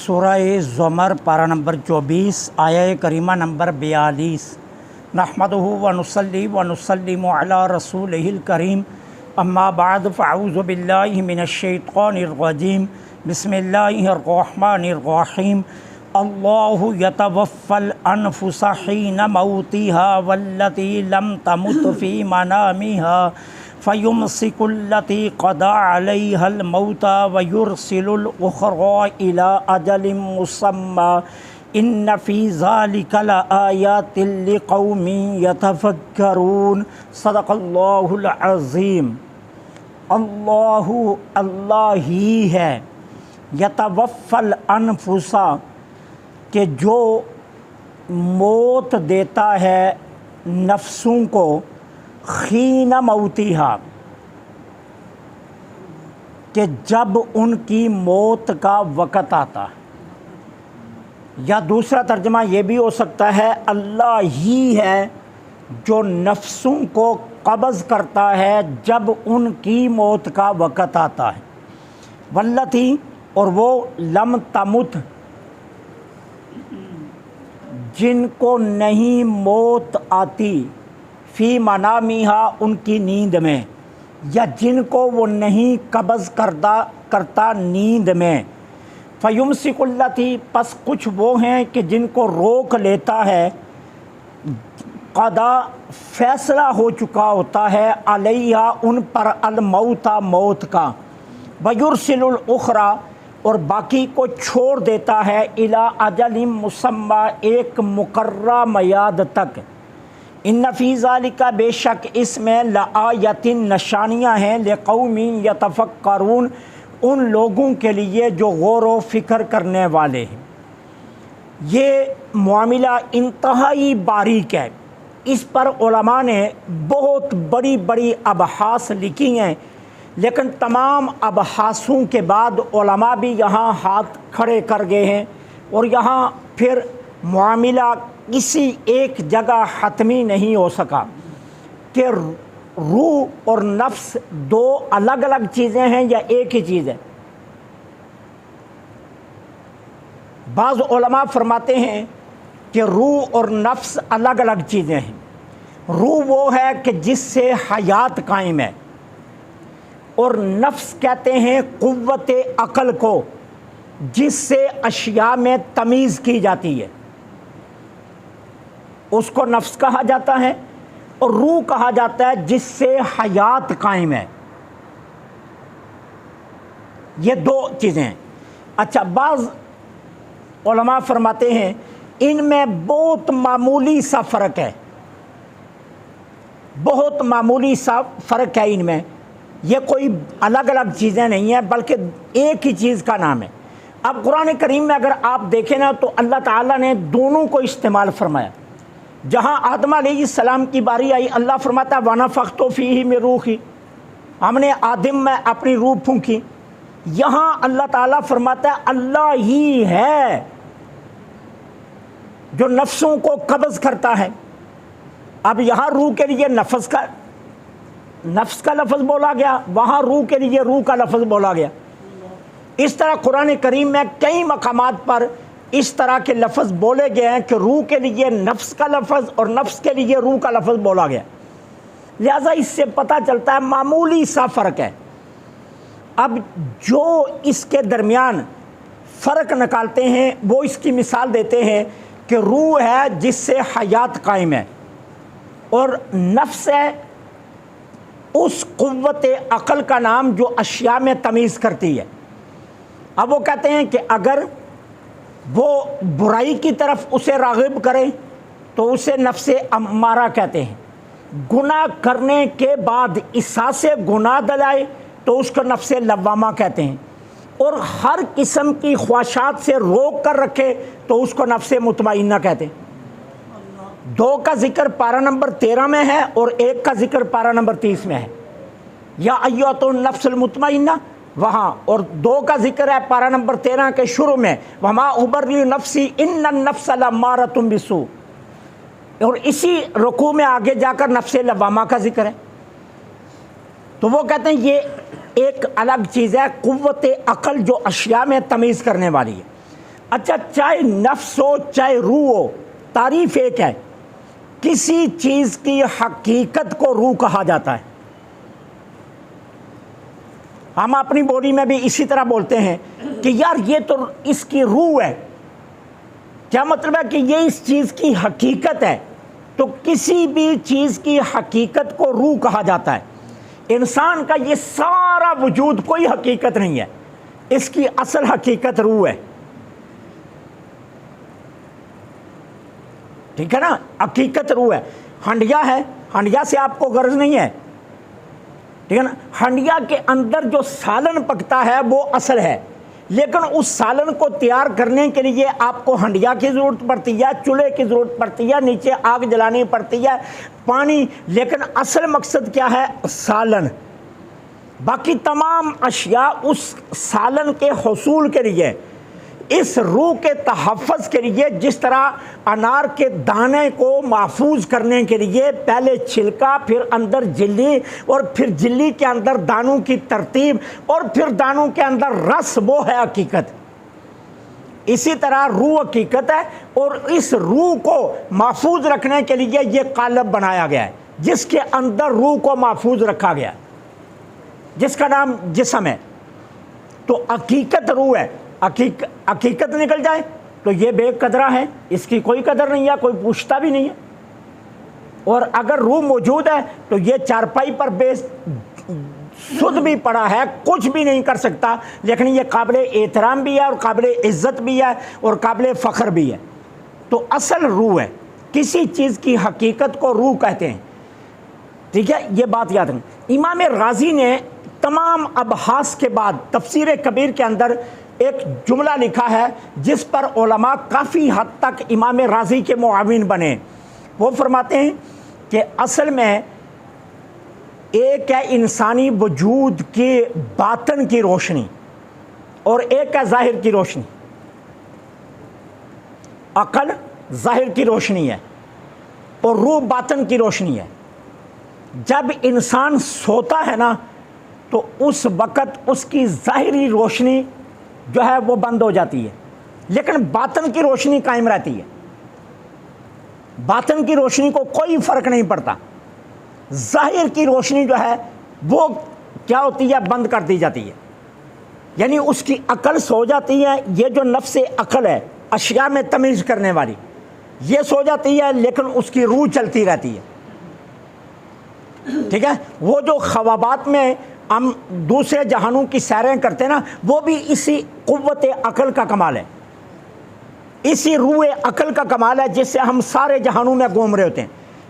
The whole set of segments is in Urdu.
سورہ زمر پارہ نمبر 24 آیہ کریمہ نمبر 42 نحمدہ ونصلی ونسلم علی رسولہ الکریم اما بعد فاعوذ باللہ من الشیطان الرجیم بسم اللہ الرحمن الرحیم اللہ یتوفی الانفس حین موتها والتی لم تمت فی منامها فَيُمْسِكُ الَّتِي قَضَى عَلَيْهَا الْمَوْتَ وَيُرْسِلُ الْأُخْرَى إِلَىٰ أَجَلٍ مُّسَمًّى إِنَّ فِي ذَلِكَ لَآيَاتٍ لِقَوْمٍ يَتَفَكَّرُونَ صدق اللہ العظیم۔ اللہ ہی ہے یتوفی الانفس کہ جو موت دیتا ہے نفسوں کو حین موتها کہ جب ان کی موت کا وقت آتا ہے، یا دوسرا ترجمہ یہ بھی ہو سکتا ہے اللہ ہی ہے جو نفسوں کو قبض کرتا ہے جب ان کی موت کا وقت آتا ہے، واللتی اور وہ لم تمت جن کو نہیں موت آتی فی منامہا ان کی نیند میں، یا جن کو وہ نہیں قبض کرتا نیند میں، فیمسک التی پس کچھ وہ ہیں کہ جن کو روک لیتا ہے، قضا فیصلہ ہو چکا ہوتا ہے علیہا ان پر الموت موت کا، ویرسل الاخری اور باقی کو چھوڑ دیتا ہے الی اجل مسمی ایک مقررہ میعاد تک، ان فی ذالک بے شک اس میں لآیۃ نشانیاں ہیں لقوم یتفکرون ان لوگوں کے لیے جو غور و فکر کرنے والے ہیں۔ یہ معاملہ انتہائی باریک ہے، اس پر علماء نے بہت بڑی بڑی ابحاث لکھی ہیں، لیکن تمام ابحاثوں کے بعد علماء بھی یہاں ہاتھ کھڑے کر گئے ہیں، اور یہاں پھر معاملہ کسی ایک جگہ حتمی نہیں ہو سکا کہ روح اور نفس دو الگ الگ چیزیں ہیں یا ایک ہی چیز ہے۔ بعض علماء فرماتے ہیں کہ روح اور نفس الگ الگ چیزیں ہیں۔ روح وہ ہے کہ جس سے حیات قائم ہے، اور نفس کہتے ہیں قوت عقل کو جس سے اشیاء میں تمیز کی جاتی ہے، اس کو نفس کہا جاتا ہے، اور روح کہا جاتا ہے جس سے حیات قائم ہے۔ یہ دو چیزیں ہیں۔ اچھا، بعض علماء فرماتے ہیں ان میں بہت معمولی سا فرق ہے، بہت معمولی سا فرق ہے ان میں، یہ کوئی الگ الگ چیزیں نہیں ہیں بلکہ ایک ہی چیز کا نام ہے۔ اب قرآن کریم میں اگر آپ دیکھیں نا تو اللہ تعالیٰ نے دونوں کو استعمال فرمایا۔ جہاں آدم علیہ السلام کی باری آئی، اللہ فرماتا ہے وَنَفَخْتُ فِيهِ مِن رُوحِي، ہم نے آدم میں اپنی روح پھونکی۔ یہاں اللہ تعالیٰ فرماتا ہے اللہ ہی ہے جو نفسوں کو قبض کرتا ہے۔ اب یہاں روح کے لیے نفس کا لفظ بولا گیا، وہاں روح کے لیے روح کا لفظ بولا گیا۔ اس طرح قرآن کریم میں کئی مقامات پر اس طرح کے لفظ بولے گئے ہیں کہ روح کے لیے نفس کا لفظ اور نفس کے لیے روح کا لفظ بولا گیا، لہذا اس سے پتہ چلتا ہے معمولی سا فرق ہے۔ اب جو اس کے درمیان فرق نکالتے ہیں وہ اس کی مثال دیتے ہیں کہ روح ہے جس سے حیات قائم ہے، اور نفس ہے اس قوت عقل کا نام جو اشیاء میں تمیز کرتی ہے۔ اب وہ کہتے ہیں کہ اگر وہ برائی کی طرف اسے راغب کرے تو اسے نفس امارہ کہتے ہیں، گناہ کرنے کے بعد احساس گناہ دلائے تو اس کو نفس لوامہ کہتے ہیں، اور ہر قسم کی خواہشات سے روک کر رکھے تو اس کو نفس مطمئنہ کہتے ہیں۔ دو کا ذکر پارہ نمبر 13 میں ہے اور ایک کا ذکر پارہ نمبر 30 میں ہے، یا ایتھا النفس المطمئنہ وہاں، اور دو کا ذکر ہے پارہ نمبر 13 کے شروع میں وما ابرئ نفسی ان النفس لامارۃ بالسوء، اور اسی رکوع میں آگے جا کر نفس لوامہ کا ذکر ہے۔ تو وہ کہتے ہیں یہ ایک الگ چیز ہے قوت عقل جو اشیاء میں تمیز کرنے والی ہے۔ اچھا چاہے نفس ہو چاہے روح ہو، تعریف ایک ہے، کسی چیز کی حقیقت کو روح کہا جاتا ہے۔ ہم اپنی باڈی میں بھی اسی طرح بولتے ہیں کہ یار یہ تو اس کی روح ہے، کیا مطلب ہے کہ یہ اس چیز کی حقیقت ہے۔ تو کسی بھی چیز کی حقیقت کو روح کہا جاتا ہے۔ انسان کا یہ سارا وجود کوئی حقیقت نہیں ہے، اس کی اصل حقیقت روح ہے، ٹھیک ہے نا، حقیقت روح ہے۔ ہنڈیا ہے، ہنڈیا سے آپ کو غرض نہیں ہے، ٹھیک ہے نا، ہنڈیا کے اندر جو سالن پکتا ہے وہ اصل ہے، لیکن اس سالن کو تیار کرنے کے لیے آپ کو ہنڈیا کی ضرورت پڑتی ہے، چولہے کی ضرورت پڑتی ہے، نیچے آگ جلانی پڑتی ہے، پانی، لیکن اصل مقصد کیا ہے؟ سالن۔ باقی تمام اشیاء اس سالن کے حصول کے لیے، اس روح کے تحفظ کے لیے، جس طرح انار کے دانے کو محفوظ کرنے کے لیے پہلے چھلکا، پھر اندر جلی، اور پھر جلی کے اندر دانوں کی ترتیب، اور پھر دانوں کے اندر رس، وہ ہے حقیقت۔ اسی طرح روح حقیقت ہے، اور اس روح کو محفوظ رکھنے کے لیے یہ قالب بنایا گیا ہے جس کے اندر روح کو محفوظ رکھا گیا، جس کا نام جسم ہے۔ تو حقیقت روح ہے، حقیقت نکل جائے تو یہ بے قدرہ ہے، اس کی کوئی قدر نہیں ہے، کوئی پوچھتا بھی نہیں ہے۔ اور اگر روح موجود ہے تو یہ چارپائی پر بے سود بھی پڑا ہے، کچھ بھی نہیں کر سکتا، لیکن یہ قابل احترام بھی ہے، اور قابل عزت بھی ہے، اور قابل فخر بھی ہے۔ تو اصل روح ہے، کسی چیز کی حقیقت کو روح کہتے ہیں، ٹھیک ہے، یہ بات یاد رکھیں۔ امام رازی نے تمام ابحاث کے بعد تفسیر کبیر کے اندر ایک جملہ لکھا ہے جس پر علماء کافی حد تک امام رازی کے معاون بنے۔ وہ فرماتے ہیں کہ اصل میں ایک ہے انسانی وجود کے باطن کی روشنی، اور ایک ہے ظاہر کی روشنی۔ عقل ظاہر کی روشنی ہے، اور روح باطن کی روشنی ہے۔ جب انسان سوتا ہے نا تو اس وقت اس کی ظاہری روشنی جو ہے وہ بند ہو جاتی ہے، لیکن باطن کی روشنی قائم رہتی ہے۔ باطن کی روشنی کو کوئی فرق نہیں پڑتا، ظاہر کی روشنی جو ہے وہ کیا ہوتی ہے؟ بند کر دی جاتی ہے، یعنی اس کی عقل سو جاتی ہے۔ یہ جو نفس عقل ہے اشیاء میں تمیز کرنے والی، یہ سو جاتی ہے، لیکن اس کی روح چلتی رہتی ہے، ٹھیک ہے۔ وہ جو خوابات میں ہم دوسرے جہانوں کی سیریں کرتے ہیں نا، وہ بھی اسی قوت عقل کا کمال ہے، اسی روح عقل کا کمال ہے، جس سے ہم سارے جہانوں میں گھوم رہے ہوتے ہیں۔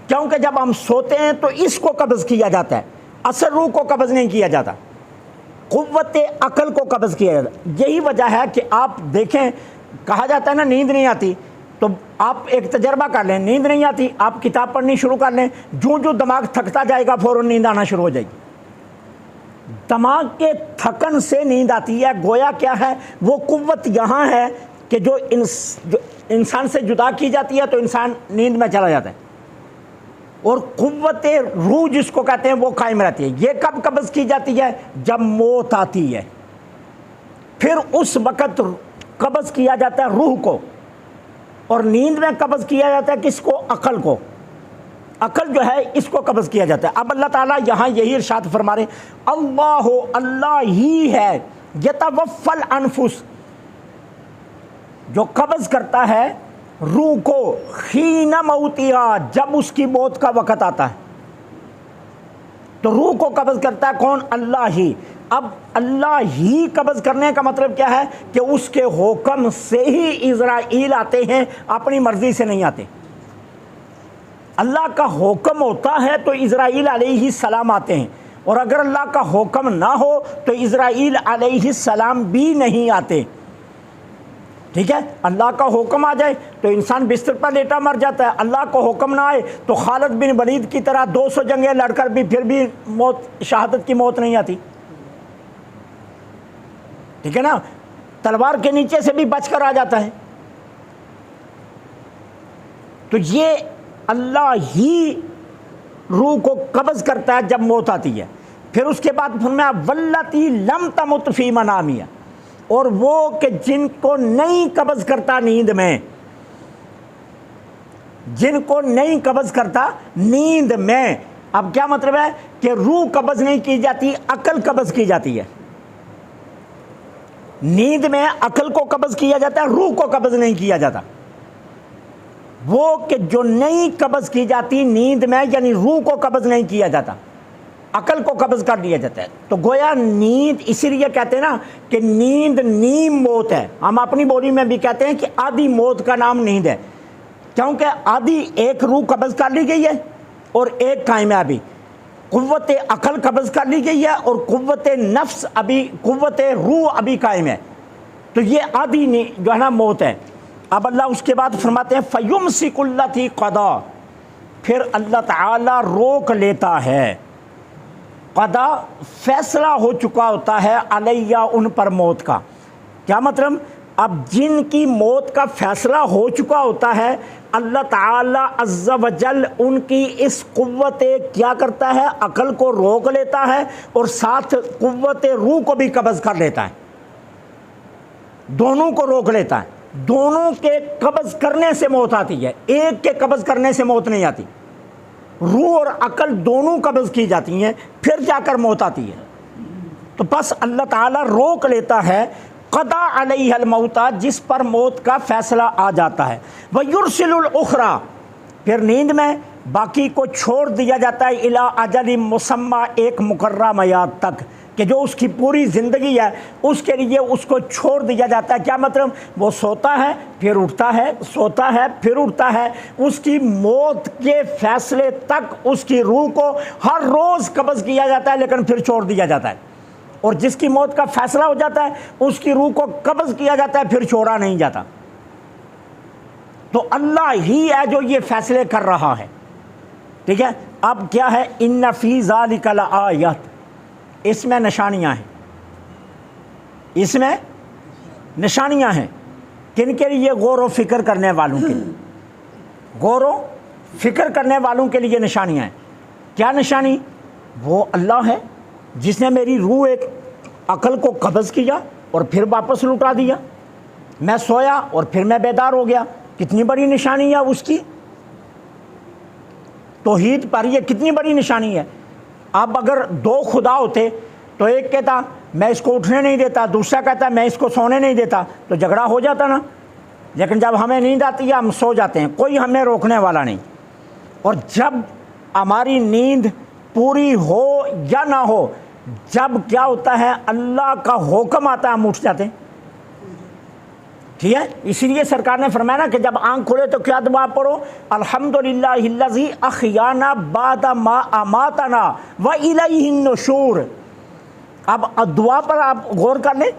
کیونکہ جب ہم سوتے ہیں تو اس کو قبض کیا جاتا ہے، اصل روح کو قبض نہیں کیا جاتا، قوت عقل کو قبض کیا جاتا ہے۔ یہی وجہ ہے کہ آپ دیکھیں، کہا جاتا ہے نا نیند نہیں آتی، تو آپ ایک تجربہ کر لیں، نیند نہیں آتی، آپ کتاب پڑھنی شروع کر لیں، جو دماغ تھکتا جائے گا فوراً نیند آنا شروع ہو جائے گی۔ دماغ کے تھکن سے نیند آتی ہے، گویا کیا ہے؟ وہ قوت یہاں ہے کہ جو انسان سے جدا کی جاتی ہے تو انسان نیند میں چلا جاتا ہے، اور قوت روح جس کو کہتے ہیں وہ قائم رہتی ہے۔ یہ کب قبض کی جاتی ہے؟ جب موت آتی ہے، پھر اس وقت قبض کیا جاتا ہے روح کو، اور نیند میں قبض کیا جاتا ہے کس کو؟ عقل کو۔ عقل جو ہے اس کو قبض کیا جاتا ہے۔ اب اللہ تعالیٰ یہاں یہی ارشاد فرما رہے، اللہ ہی ہے یتوفی الانفس، جو قبض کرتا ہے روح کو، حین موتہا، جب اس کی موت کا وقت آتا ہے۔ تو روح کو قبض کرتا ہے کون؟ اللہ ہی۔ اب اللہ ہی قبض کرنے کا مطلب کیا ہے؟ کہ اس کے حکم سے ہی عزرائیل آتے ہیں، اپنی مرضی سے نہیں آتے۔ اللہ کا حکم ہوتا ہے تو عزرائیل علیہ السلام آتے ہیں، اور اگر اللہ کا حکم نہ ہو تو عزرائیل علیہ السلام بھی نہیں آتے، ٹھیک ہے۔ اللہ کا حکم آ جائے تو انسان بستر پر لیٹا مر جاتا ہے، اللہ کو حکم نہ آئے تو خالد بن ولید کی طرح 200 جنگیں لڑ کر بھی پھر بھی شہادت کی موت نہیں آتی، ٹھیک ہے نا، تلوار کے نیچے سے بھی بچ کر آ جاتا ہے۔ تو یہ اللہ ہی روح کو قبض کرتا ہے جب موت آتی ہے۔ پھر اس کے بعد فرمایا واللتی لم تمت فی منامہا، اور وہ کہ جن کو نہیں قبض کرتا نیند میں، جن کو نہیں قبض کرتا نیند میں۔ اب کیا مطلب ہے کہ روح قبض نہیں کی جاتی، عقل قبض کی جاتی ہے۔ نیند میں عقل کو قبض کیا جاتا ہے، روح کو قبض نہیں کیا جاتا۔ وہ کہ جو نہیں قبض کی جاتی نیند میں، یعنی روح کو قبض نہیں کیا جاتا، عقل کو قبض کر دیا جاتا ہے۔ تو گویا نیند، اسی لیے کہتے ہیں نا کہ نیند نیم موت ہے۔ ہم اپنی بولی میں بھی کہتے ہیں کہ آدھی موت کا نام نیند ہے، کیونکہ آدھی ایک روح قبض کر لی گئی ہے اور ایک قائم ہے ابھی، قوت عقل قبض کر لی گئی ہے اور قوت نفس ابھی، قوت روح ابھی قائم ہے۔ تو یہ آدھی جو ہے نا موت ہے۔ اب اللہ اس کے بعد فرماتے ہیں فَيُمْسِكُ الَّتِي قَضَى، پھر اللہ تعالیٰ روک لیتا ہے، قضا فیصلہ ہو چکا ہوتا ہے، علیہ ان پر موت کا۔ کیا مطلب؟ اب جن کی موت کا فیصلہ ہو چکا ہوتا ہے، اللہ تعالیٰ عز و جل ان کی اس قوت کیا کرتا ہے، عقل کو روک لیتا ہے اور ساتھ قوت روح کو بھی قبض کر لیتا ہے، دونوں کو روک لیتا ہے۔ دونوں کے قبض کرنے سے موت آتی ہے، ایک کے قبض کرنے سے موت نہیں آتی۔ روح اور عقل دونوں قبض کی جاتی ہیں، پھر جا کر موت آتی ہے۔ تو بس اللہ تعالیٰ روک لیتا ہے، قضا علیہ الموت، جس پر موت کا فیصلہ آ جاتا ہے۔ وَيُرْسِلُ الْأُخْرَى، پھر نیند میں باقی کو چھوڑ دیا جاتا ہے، الی اجل مسمى، ایک مقررہ میعاد تک، کہ جو اس کی پوری زندگی ہے اس کے لیے اس کو چھوڑ دیا جاتا ہے۔ کیا مطلب؟ وہ سوتا ہے پھر اٹھتا ہے، سوتا ہے پھر اٹھتا ہے، اس کی موت کے فیصلے تک اس کی روح کو ہر روز قبض کیا جاتا ہے، لیکن پھر چھوڑ دیا جاتا ہے۔ اور جس کی موت کا فیصلہ ہو جاتا ہے اس کی روح کو قبض کیا جاتا ہے، پھر چھوڑا نہیں جاتا۔ تو اللہ ہی ہے جو یہ فیصلے کر رہا ہے، ٹھیک ہے۔ اب کیا ہے؟ ان فی ذلک لآیۃ، اس میں نشانیاں ہیں، اس میں نشانیاں ہیں۔ کن کے لیے؟ غور و فکر کرنے والوں کے لیے، غور و فکر کرنے والوں کے لیے نشانیاں ہیں۔ کیا نشانی؟ وہ اللہ ہے جس نے میری روح ایک عقل کو قبض کیا اور پھر واپس لوٹا دیا، میں سویا اور پھر میں بیدار ہو گیا۔ کتنی بڑی نشانی ہے اس کی، توحید پر یہ کتنی بڑی نشانی ہے۔ اب اگر دو خدا ہوتے تو ایک کہتا میں اس کو اٹھنے نہیں دیتا، دوسرا کہتا میں اس کو سونے نہیں دیتا، تو جھگڑا ہو جاتا نا۔ لیکن جب ہمیں نیند آتی ہے ہم سو جاتے ہیں، کوئی ہمیں روکنے والا نہیں۔ اور جب ہماری نیند پوری ہو یا نہ ہو، جب کیا ہوتا ہے اللہ کا حکم آتا ہے ہم اٹھ جاتے ہیں، ٹھیک ہے۔ اسی لیے سرکار نے فرمایا نا کہ جب آنکھ کھلے تو کیا دعا پڑھو؟ الحمدللہ الذی احیانا بعد ما اماتنا والیہ النشور۔ اب دعا پر آپ غور کر لیں،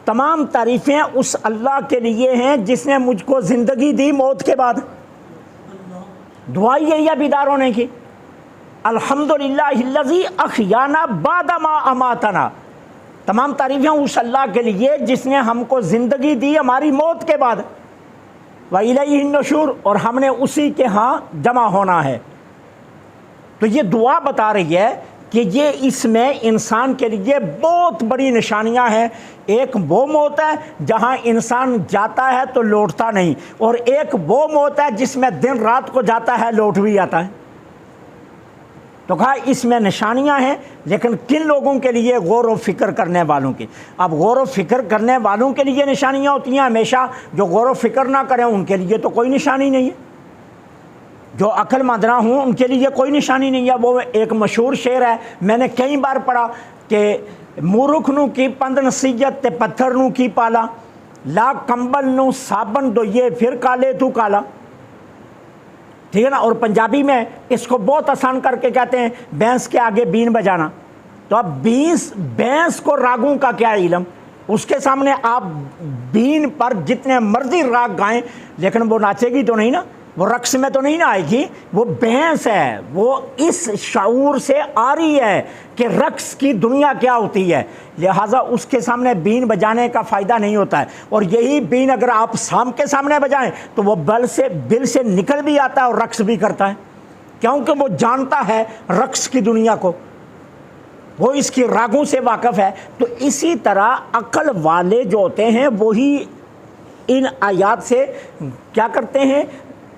تمام تعریفیں اس اللہ کے لیے ہیں جس نے مجھ کو زندگی دی موت کے بعد۔ دعا یہی ہے بیدار ہونے کی، الحمدللہ الذی احیانا بعد ما اماتنا۔ تمام تعریفیں اس اللہ کے لیے جس نے ہم کو زندگی دی ہماری موت کے بعد، وَإِلَيْهِ النُّشُورُ، اور ہم نے اسی کے ہاں جمع ہونا ہے۔ تو یہ دعا بتا رہی ہے کہ یہ اس میں انسان کے لیے بہت بڑی نشانیاں ہیں۔ ایک وہ موت ہے جہاں انسان جاتا ہے تو لوٹتا نہیں، اور ایک وہ موت ہے جس میں دن رات کو جاتا ہے لوٹ بھی آتا ہے۔ تو کہا اس میں نشانیاں ہیں، لیکن کن لوگوں کے لیے؟ غور و فکر کرنے والوں کی۔ اب غور و فکر کرنے والوں کے لیے نشانیاں ہوتی ہیں ہمیشہ، جو غور و فکر نہ کریں ان کے لیے تو کوئی نشانی نہیں ہے۔ جو عقل مند نہ ہوں ان کے لیے کوئی نشانی نہیں ہے۔ وہ ایک مشہور شعر ہے، میں نے کئی بار پڑھا کہ مورخ نو کی پند نصیحت تے پتھر نو کی پالا، لا کمبل نو صابن دو یہ پھر کالے تو کالا، ٹھیک ہے نا۔ اور پنجابی میں اس کو بہت آسان کر کے کہتے ہیں بھینس کے آگے بین بجانا۔ تو اب بھینس کو راگوں کا کیا علم، اس کے سامنے آپ بین پر جتنے مرضی راگ گائیں لیکن وہ ناچے گی تو نہیں نا، وہ رقص میں تو نہیں نہ آئے گی۔ وہ بھینس ہے، وہ اس شعور سے آ رہی ہے کہ رقص کی دنیا کیا ہوتی ہے، لہٰذا اس کے سامنے بین بجانے کا فائدہ نہیں ہوتا ہے۔ اور یہی بین اگر آپ سام کے سامنے بجائیں تو وہ بل سے نکل بھی آتا ہے اور رقص بھی کرتا ہے، کیونکہ وہ جانتا ہے رقص کی دنیا کو۔ وہ اس کی راگوں سے واقف ہے۔ تو اسی طرح عقل والے جو ہوتے ہیں وہی ان آیات سے کیا کرتے ہیں،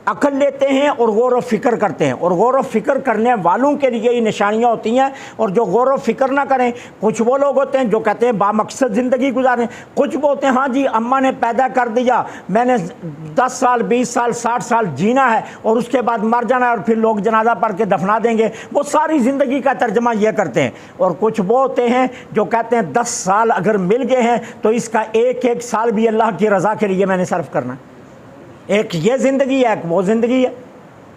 عقل لیتے ہیں اور غور و فکر کرتے ہیں، اور غور و فکر کرنے والوں کے لیے یہ نشانیاں ہوتی ہیں، اور جو غور و فکر نہ کریں، کچھ وہ لوگ ہوتے ہیں جو کہتے ہیں بامقصد زندگی گزاریں، کچھ وہ ہوتے ہیں ہاں جی اماں نے پیدا کر دیا، میں نے 10 سال 20 سال 60 سال جینا ہے اور اس کے بعد مر جانا ہے اور پھر لوگ جنازہ پڑھ کے دفنا دیں گے، وہ ساری زندگی کا ترجمہ یہ کرتے ہیں۔ اور کچھ وہ ہوتے ہیں جو کہتے ہیں 10 سال اگر مل گئے ہیں تو اس کا ایک ایک سال بھی اللہ کی رضا کے لیے میں نے صرف کرنا ہے، ایک یہ زندگی ہے ایک وہ زندگی ہے۔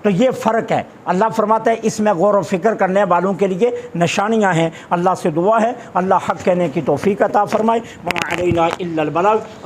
تو یہ فرق ہے۔ اللہ فرماتا ہے اس میں غور و فکر کرنے والوں کے لیے نشانیاں ہیں۔ اللہ سے دعا ہے اللہ حق کہنے کی توفیق عطا فرمائے۔ وَمَا عَلَيْنَا إِلَّا الْبَلَاغُ۔